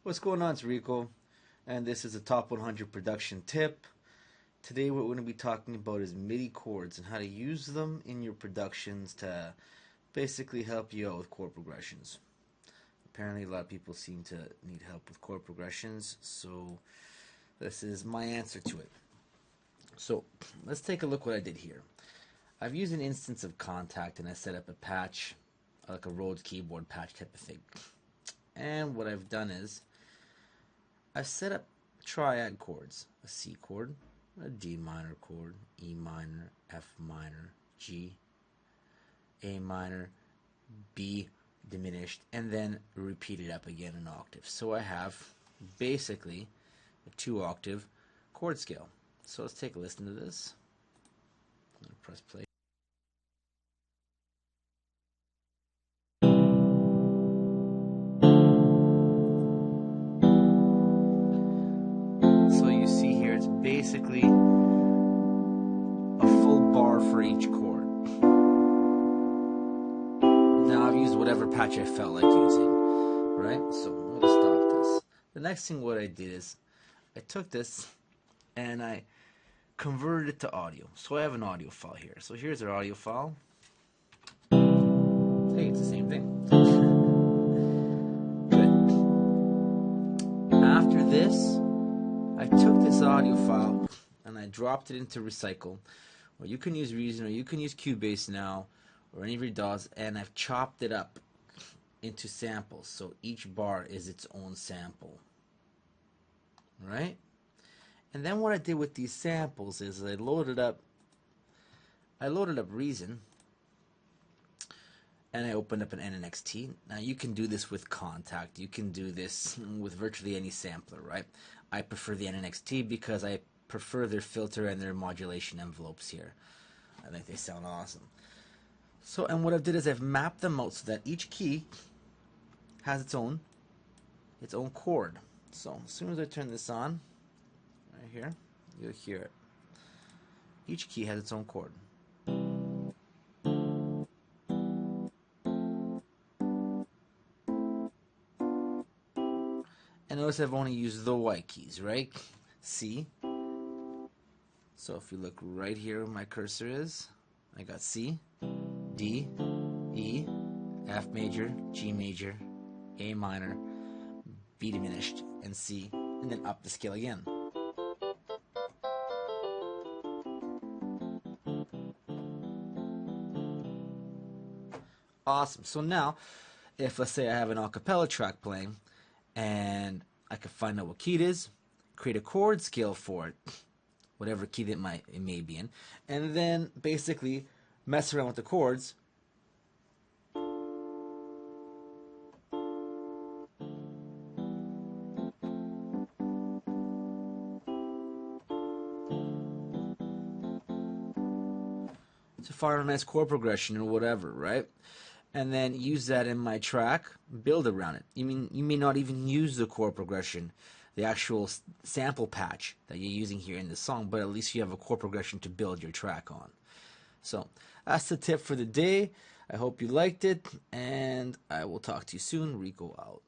What's going on? It's Rico, and this is a top 100 production tip. Today what we're going to be talking about is MIDI chords and how to use them in your productions to basically help you out with chord progressions. Apparently a lot of people seem to need help with chord progressions, so this is my answer to it. So let's take a look what I did here. I've used an instance of Contact and I set up a patch, like a Rhodes keyboard patch type of thing. And what I've done is I've set up triad chords, a C chord, a D minor chord, E minor, F minor, G, A minor, B diminished, and then repeat it up again an octave. So I have basically a 2-octave chord scale. So let's take a listen to this. I'm going to press play. So you see here it's basically a full bar for each chord. Now I've used whatever patch I felt like using, right? So I'm going to stop this. The next thing what I did is I took this and I converted it to audio. So I have an audio file here. So here's our audio file. Hey, it's the same thing. Good. After this, I took this audio file and I dropped it into Recycle, or you can use Reason, or you can use Cubase now, or any of your DAWs, and I've chopped it up into samples. So each bar is its own sample. Right? And then what I did with these samples is I loaded up Reason, and I opened up an NNXT. Now you can do this with Contact. You can do this with virtually any sampler, right? I prefer the NNXT because I prefer their filter and their modulation envelopes here. I think they sound awesome. So, and what I did is I've mapped them out so that each key has its own chord. So as soon as I turn this on, right here, you'll hear it. Each key has its own chord. And notice I've only used the white keys, right? C. So if you look right here where my cursor is, I got C, D, E, F major, G major, A minor, B diminished, and C, and then up the scale again. Awesome. So now, if let's say I have an a cappella track playing, and I can find out what key it is, create a chord scale for it, whatever key that it may be in, and then basically mess around with the chords. To find a nice chord progression or whatever, right? And then use that in my track, build around it. You may not even use the chord progression, the actual sample patch that you're using here in the song, but at least you have a chord progression to build your track on. So that's the tip for the day. I hope you liked it, and I will talk to you soon. Rico out.